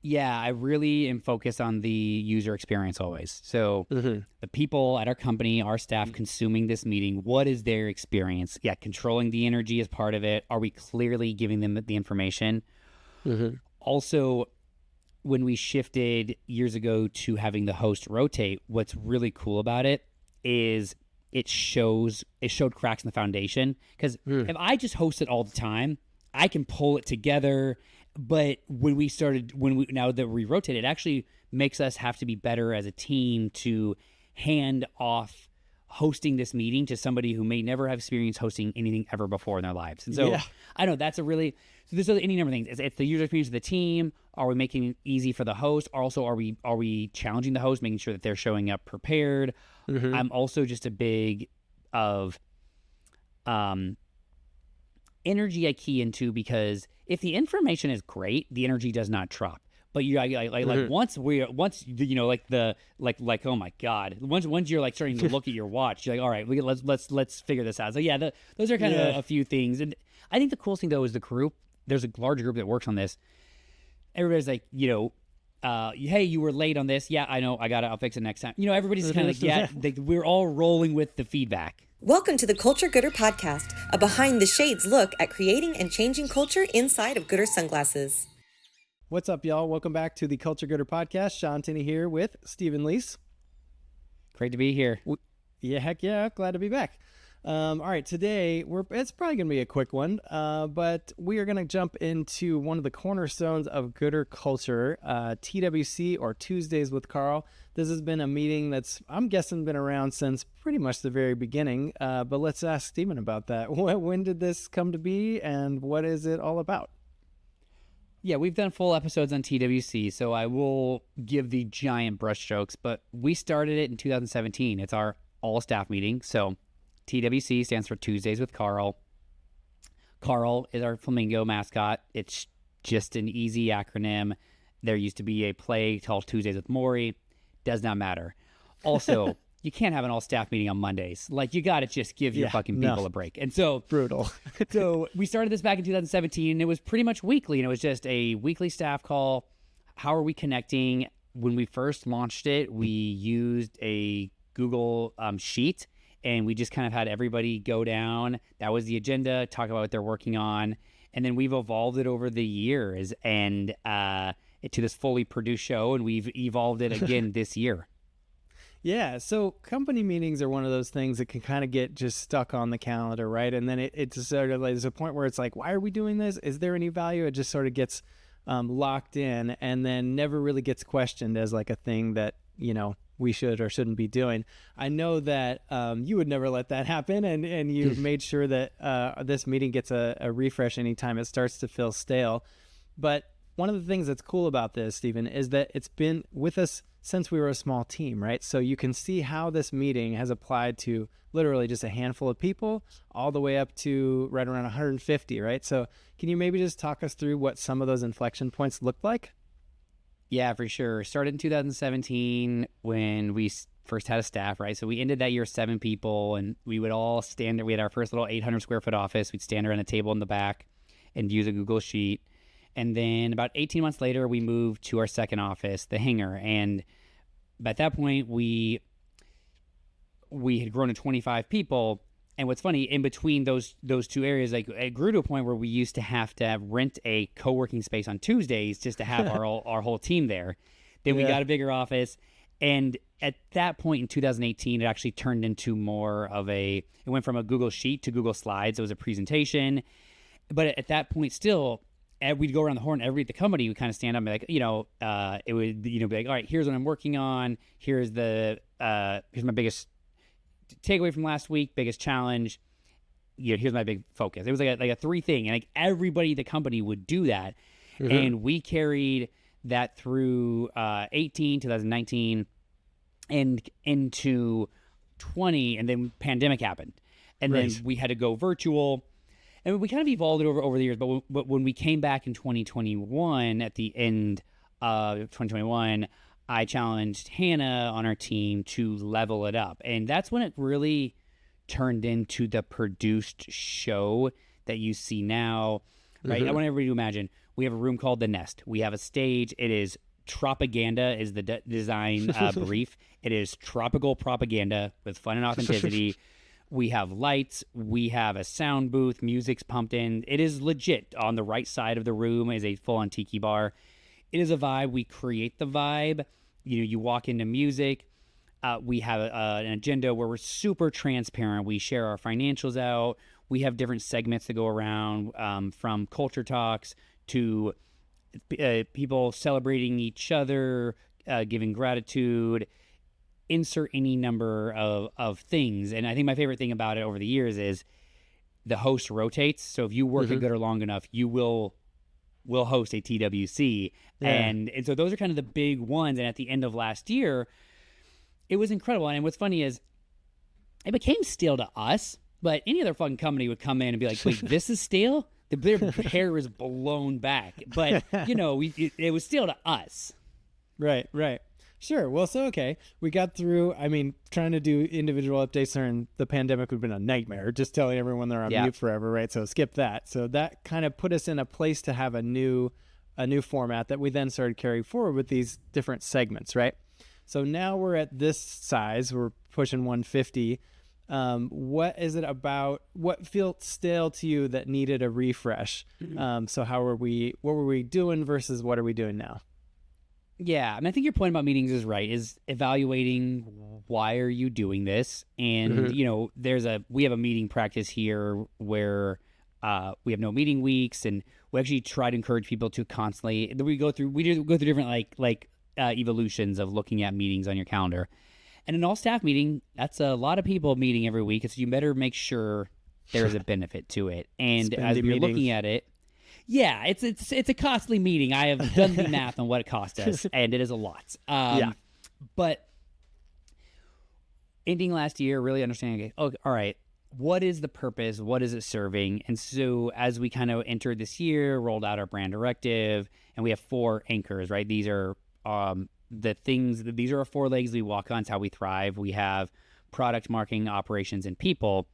Yeah, I really am focused on the user experience always. So the people at our company, our staff consuming this meeting, what is their experience? Yeah, controlling the energy is part of it. Are we clearly giving them the information? Also, when we shifted years ago to having the host rotate, what's really cool about it is it showed cracks in the foundation. Because if I just host it all the time, I can pull it together. But now that we rotate, it actually makes us have to be better as a team to hand off hosting this meeting to somebody who may never have experienced hosting anything ever before in their lives. And so I know that's so there's any number of things. It's the user experience of the team. Are we making it easy for the host? Also, are we challenging the host, making sure that they're showing up prepared? I'm also just a big of energy I key into, because if the information is great, the energy does not drop. But you like once you know like oh my god, once you're like starting to look at your watch, you're like, all right, let's figure this out. So yeah, those are kind of a few things. And I think the coolest thing though is the group. There's a larger group that works on this. Everybody's like, hey, you were late on this. Yeah, I know. I'll fix it next time. Everybody's kind of like, we're all rolling with the feedback. Welcome to the Culture Goodr podcast, a behind-the-shades look at creating and changing culture inside of Goodr sunglasses. What's up, y'all? Welcome back to the Culture Goodr podcast. Sean Tinney here with Stephen Leese. Great to be here. Yeah, heck yeah. Glad to be back. All right, today, it's probably going to be a quick one, but we are going to jump into one of the cornerstones of Goodr culture, TWC, or Tuesdays with Carl. This has been a meeting that's, I'm guessing, been around since pretty much the very beginning, but let's ask Stephen about that. When did this come to be, and what is it all about? Yeah, we've done full episodes on TWC, so I will give the giant brushstrokes, but we started it in 2017. It's our all-staff meeting, so TWC stands for Tuesdays with Carl. Carl is our flamingo mascot. It's just an easy acronym. There used to be a play called Tuesdays with Maury. Does not matter. Also, you can't have an all-staff meeting on Mondays. Like, you got to just give your fucking people a break. And so brutal. So we started this back in 2017, and it was pretty much weekly. And it was just a weekly staff call. How are we connecting? When we first launched it, we used a Google sheet. And we just kind of had everybody go down. That was the agenda, talk about what they're working on. And then we've evolved it over the years and to this fully produced show. And we've evolved it again this year. Yeah. So company meetings are one of those things that can kind of get just stuck on the calendar, right? And then it just sort of like, there's a point where it's like, why are we doing this? Is there any value? It just sort of gets locked in and then never really gets questioned as like a thing that, we should or shouldn't be doing. I know that you would never let that happen, and you've made sure that this meeting gets a refresh anytime it starts to feel stale. But one of the things that's cool about this, Stephen, is that it's been with us since we were a small team, right? So you can see how this meeting has applied to literally just a handful of people all the way up to right around 150, right? So can you maybe just talk us through what some of those inflection points looked like? Yeah, for sure. Started in 2017 when we first had a staff, right? So we ended that year 7 people, and we would all stand there. We had our first little 800 square foot office. We'd stand around a table in the back and use a Google Sheet. And then about 18 months later, we moved to our second office, the hangar. And at that point, we had grown to 25 people. And what's funny, in between those two areas, like it grew to a point where we used to have rent a co-working space on Tuesdays just to have our whole team there. Then we got a bigger office. And at that point in 2018, it actually turned into more of it went from a Google Sheet to Google Slides. It was a presentation. But at that point still, we'd go around the horn, everybody at the company would kind of stand up and be like, it would, be like, all right, here's what I'm working on. Here's my biggest takeaway from last week, biggest challenge. Here's my big focus. It was like a 3 thing, and like everybody at the company would do that. And we carried that through 2019, and into 20, and then pandemic happened, and then we had to go virtual. And we kind of evolved it over the years, but when we came back in 2021, at the end of 2021, I challenged Hannah on our team to level it up. And that's when it really turned into the produced show that you see now. right? I want everybody to imagine we have a room called the Nest. We have a stage. It is Tropaganda is the design brief. It is tropical propaganda with fun and authenticity. We have lights. We have a sound booth. Music's pumped in. It is legit. On the right side of the room is a full-on tiki bar. It is a vibe. We create the vibe. You walk into music. We have an agenda where we're super transparent. We share our financials out. We have different segments that go around, from culture talks to people celebrating each other, giving gratitude, insert any number of things. And I think my favorite thing about it over the years is the host rotates. So if you work at goodr long enough, you will host a TWC. Yeah. And so those are kind of the big ones. And at the end of last year, it was incredible. And what's funny is it became stale to us, but any other fucking company would come in and be like, wait, this is stale? Their hair is blown back. But, it was stale to us. Right. Sure. Well, so, okay. We got through, trying to do individual updates during the pandemic would have been a nightmare. Just telling everyone they're on mute forever, right? So skip that. So that kind of put us in a place to have a new format that we then started carrying forward with these different segments, right? So now we're at this size. We're pushing 150. What is it about? What felt stale to you that needed a refresh? So what were we doing versus what are we doing now? Yeah, and I think your point about meetings is right, is evaluating why are you doing this? And, we have a meeting practice here where we have no meeting weeks, and we actually try to encourage people to constantly, we go through different evolutions of looking at meetings on your calendar. And an all-staff meeting, that's a lot of people meeting every week, so you better make sure there's a benefit to it. And as we're looking at it, yeah, it's a costly meeting. I have done the math on what it cost us, and it is a lot. But ending last year, really understanding, all right, what is the purpose? What is it serving? And so as we kind of entered this year, rolled out our brand directive, and we have 4 anchors, right? These are these are our 4 legs we walk on. It's how we thrive. We have product, marketing, operations, and people.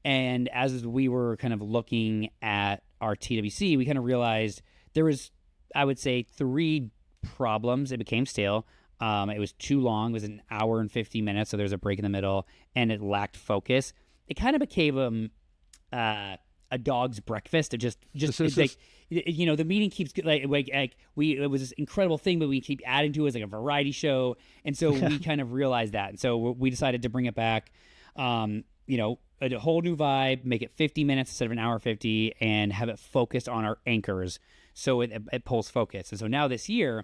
And as we were kind of looking at our TWC, we kind of realized there was, I would say, 3 problems. It became stale. It was too long. It was an hour and 50 minutes, so there's a break in the middle, and it lacked focus. It kind of became a dog's breakfast. It just it's like, the meeting keeps it was this incredible thing, but we keep adding to it as like a variety show, and so we kind of realized that, and so we decided to bring it back. A whole new vibe, make it 50 minutes instead of an hour 50, and have it focused on our anchors, so it pulls focus. And so now this year,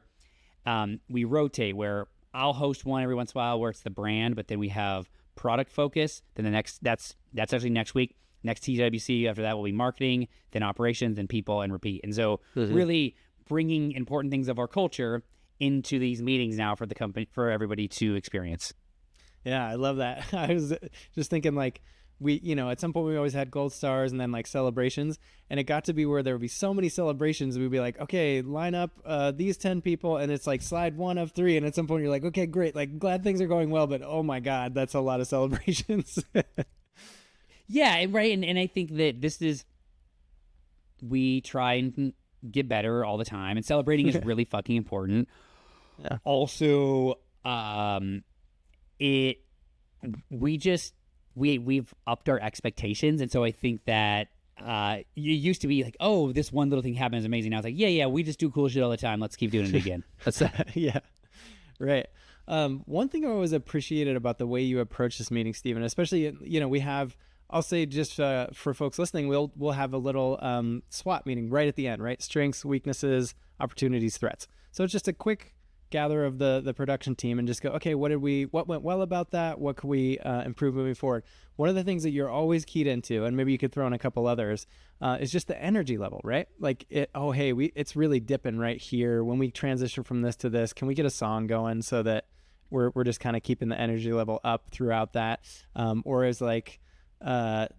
we rotate where I'll host one every once in a while where it's the brand, but then we have product focus. Then that's actually next week. Next TWC after that will be marketing, then operations, then people, and repeat. And so really bringing important things of our culture into these meetings now for the company, for everybody to experience. Yeah, I love that. I was just thinking we, at some point we always had gold stars and then celebrations, and it got to be where there would be so many celebrations. We'd be like, okay, line up these 10 people, and it's slide 1 of 3. And at some point you're like, okay, great. Glad things are going well, but oh my God, that's a lot of celebrations. Yeah, right. And I think that we try and get better all the time, and celebrating is really fucking important. Yeah. Also, we've upped our expectations. And so I think that you used to be like, oh, this one little thing happened is amazing. Now it's like, yeah, we just do cool shit all the time. Let's keep doing it again. Yeah, right. One thing I always appreciated about the way you approach this meeting, Stephen, especially, we have, I'll say just for folks listening, we'll have a little SWOT meeting right at the end, right? Strengths, weaknesses, opportunities, threats. So it's just a quick gather of the production team and just go, okay, what went well about that? What could we improve moving forward? One of the things that you're always keyed into, and maybe you could throw in a couple others, is just the energy level, right? It's really dipping right here. When we transition from this to this, can we get a song going so that we're just kind of keeping the energy level up throughout that? Or is that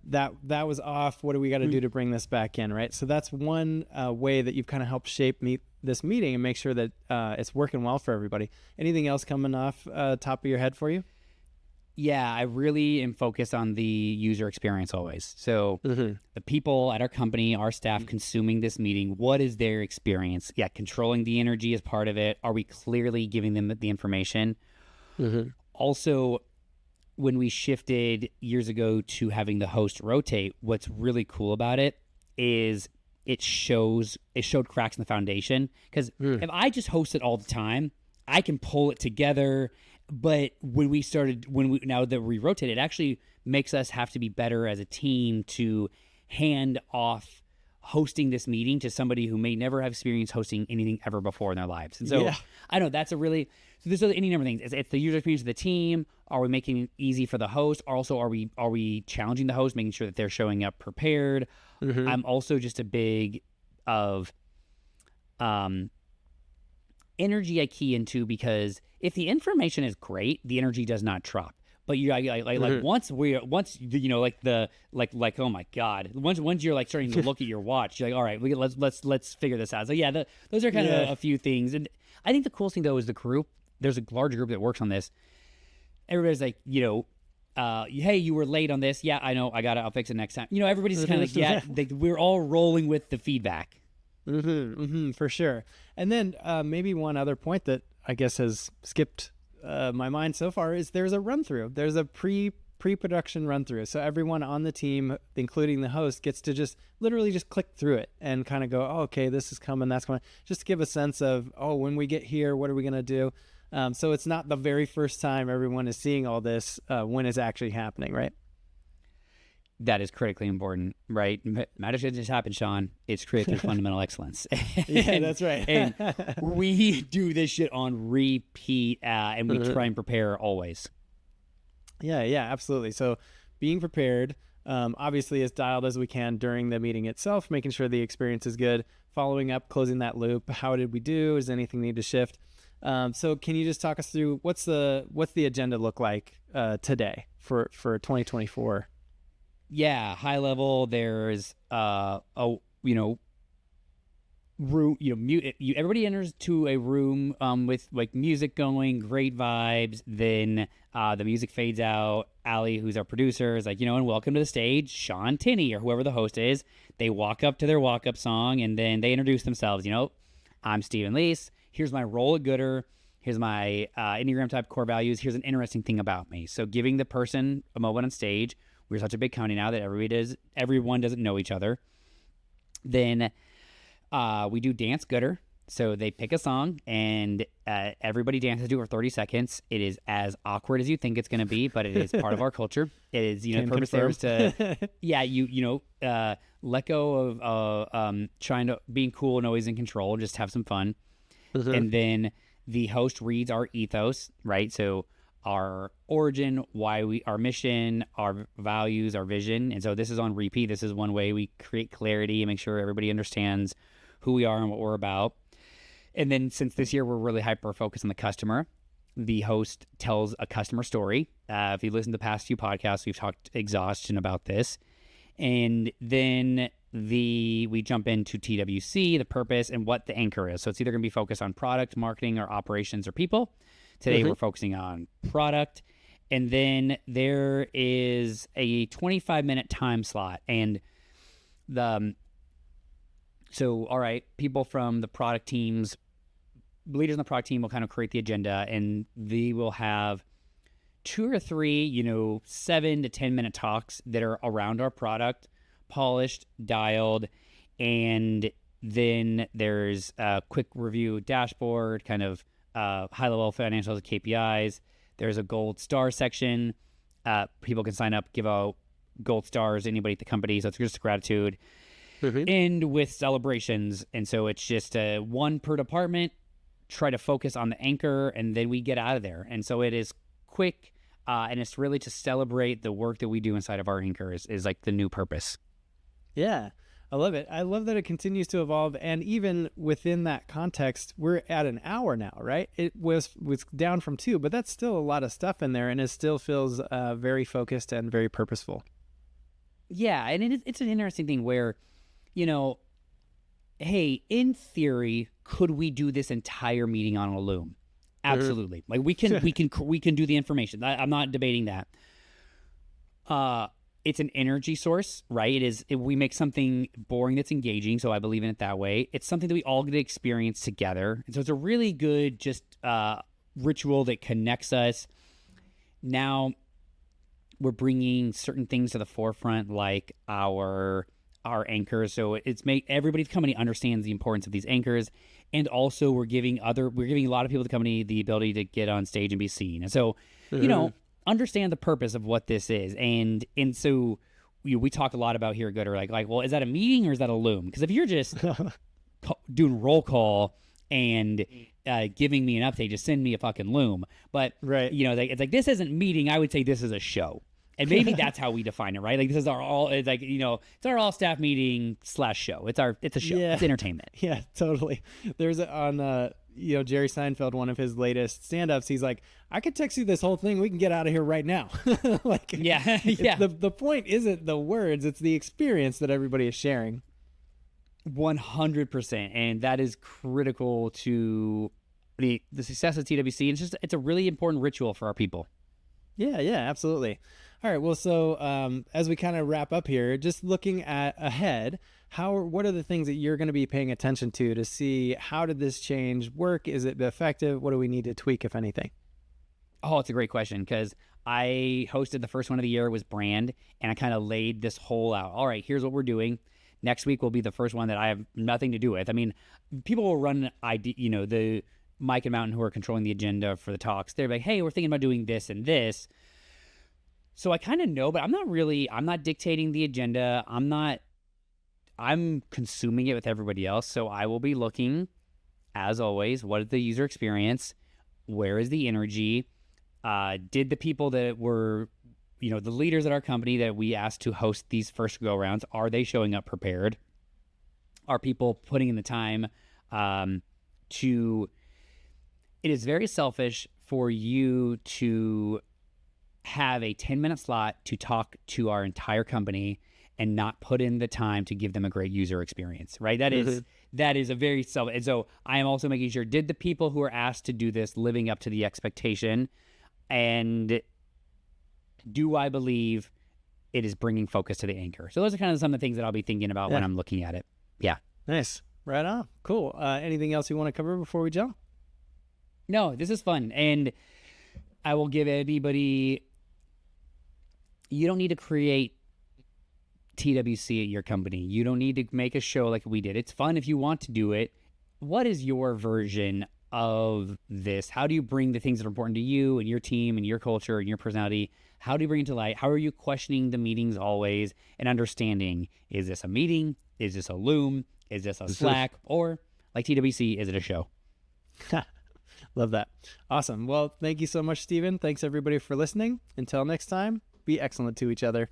was off. What do we got to do to bring this back in, right? So that's one way that you've kind of helped shape this meeting and make sure that it's working well for everybody. Anything else coming off top of your head for you? Yeah, I really am focused on the user experience always. So the people at our company, our staff consuming this meeting, what is their experience? Yeah, controlling the energy is part of it. Are we clearly giving them the information? Also, when we shifted years ago to having the host rotate, what's really cool about it is it showed cracks in the foundation. Because if I just host it all the time, I can pull it together. But now that we rotate, it actually makes us have to be better as a team to hand off hosting this meeting to somebody who may never have experienced hosting anything ever before in their lives. And so I know that's so there's any number of things. It's the user experience of the team. Are we making it easy for the host? Also, are we challenging the host, making sure that they're showing up prepared? I'm also just a big of energy I key into, because if the information is great, the energy does not drop. But once oh my god, once you're like starting to look at your watch, you're like, all right, let's figure this out. So yeah, those are kind of a few things. And I think the coolest thing though is the group. There's a large group that works on this. Everybody's like, hey, you were late on this. Yeah, I know. I'll fix it next time. Everybody's kind of like, we're all rolling with the feedback. For sure. And then maybe one other point that I guess has skipped my mind so far is there's a run through. There's a pre-production run through. So everyone on the team, including the host, gets to just literally just click through it and kind of go, oh, okay, this is coming, that's coming. Just to give a sense of, oh, when we get here, what are we going to do? So it's not the very first time everyone is seeing all this when it's actually happening, right? That is critically important, right? Magic doesn't just happen, Sean. It's created through fundamental excellence. That's right. And we do this shit on repeat, and we try and prepare always. Yeah, absolutely. So being prepared, obviously as dialed as we can during the meeting itself, making sure the experience is good, following up, closing that loop. How did we do? Does anything need to shift? So can you just talk us through what's the agenda look like today for 2024? Yeah, high level. There's everybody enters to a room with like music going, great vibes. Then the music fades out. Allie, who's our producer, is like, and welcome to the stage, Sean Tinney or whoever the host is. They walk up to their walk-up song and then they introduce themselves. I'm Stephen Lease. Here's my role at goodr. Here's my Enneagram type core values. Here's an interesting thing about me. So giving the person a moment on stage. We're such a big company now that everyone doesn't know each other. Then we do dance goodr. So they pick a song and everybody dances to it for 30 seconds. It is as awkward as you think it's going to be, but it is part of our culture. It is, the purpose there is to, let go of trying to being cool and always in control. Just have some fun. And then the host reads our ethos, right? So our origin, our mission, our values, our vision. And so this is on repeat. This is one way we create clarity and make sure everybody understands who we are and what we're about. And then since this year we're really hyper-focused on the customer, the host tells a customer story. If you listen to the past few podcasts, we've talked exhaustion about this. And then we jump into TWC, the purpose, and what the anchor is. So it's either going to be focused on product, marketing, or operations, or people. Today we're focusing on product. And then there is a 25-minute time slot. And all right, people from the product teams, leaders in the product team will kind of create the agenda, and they will have 2 or 3, 7 to 10 minute talks that are around our product, polished, dialed, and then there's a quick review dashboard, kind of high-level financials, KPIs. There's a gold star section. People can sign up, give out gold stars, anybody at the company, so it's just gratitude. And with celebrations, and so it's just one per department, try to focus on the anchor, and then we get out of there. And so it is quick, and it's really to celebrate the work that we do inside of our anchor is like the new purpose. Yeah, I love it. I love that it continues to evolve, and even within that context, we're at an hour now, right? It was down from 2, but that's still a lot of stuff in there, and it still feels very focused and very purposeful. Yeah, and it's an interesting thing where, hey, in theory, could we do this entire meeting on a Loom? Absolutely. Like we can do the information. I'm not debating that. It's an energy source, right? We make something boring that's engaging, so I believe in it that way. It's something that we all get to experience together. And so it's a really good just ritual that connects us. Now we're bringing certain things to the forefront, like our anchors. So everybody at the company understands the importance of these anchors. And also we're giving a lot of people at the company the ability to get on stage and be seen. And so, understand the purpose of what this is. And so we talk a lot about here at goodr, like, well, is that a meeting or is that a loom? Because if you're just doing roll call and giving me an update, just send me a fucking loom. But, right. It's like, this isn't meeting. I would say this is a show. And maybe that's how we define it, right? Like, this is it's our all staff meeting / show. It's a show. Yeah. It's entertainment. Yeah, totally. There's on Jerry Seinfeld, one of his latest stand-ups, he's like, I could text you this whole thing. We can get out of here right now. Like, yeah. The point isn't the words, it's the experience that everybody is sharing. 100%. And that is critical to the success of TWC. It's a really important ritual for our people. Yeah, absolutely. All right. Well, so as we kind of wrap up here, just looking ahead, what are the things that you're going to be paying attention to see how did this change work? Is it effective? What do we need to tweak, if anything? Oh, it's a great question, because I hosted the first one of the year, was brand, and I kind of laid this whole out. All right, here's what we're doing. Next week will be the first one that I have nothing to do with. I mean, people will run the Mike and Mountain, who are controlling the agenda for the talks. They're like, hey, we're thinking about doing this and this. So I kind of know, but I'm not dictating the agenda. I'm consuming it with everybody else. So I will be looking, as always, what is the user experience? Where is the energy? Did the people that were, the leaders at our company that we asked to host these first go rounds, are they showing up prepared? Are people putting in the time it is very selfish for you to have a 10-minute slot to talk to our entire company and not put in the time to give them a great user experience, right? That is a very selfish. And so I am also making sure, did the people who are asked to do this living up to the expectation, and do I believe it is bringing focus to the anchor? So those are kind of some of the things that I'll be thinking about when I'm looking at it. Yeah. Nice. Right on. Cool. Anything else you want to cover before we jump? No, this is fun. And I will give anybody, you don't need to create TWC at your company. You don't need to make a show like we did. It's fun if you want to do it. What is your version of this? How do you bring the things that are important to you and your team and your culture and your personality? How do you bring it to light? How are you questioning the meetings always and understanding, is this a meeting? Is this a loom? Is this a Slack? Or like TWC, is it a show? Love that. Awesome. Well, thank you so much, Stephen. Thanks everybody for listening. Until next time, be excellent to each other.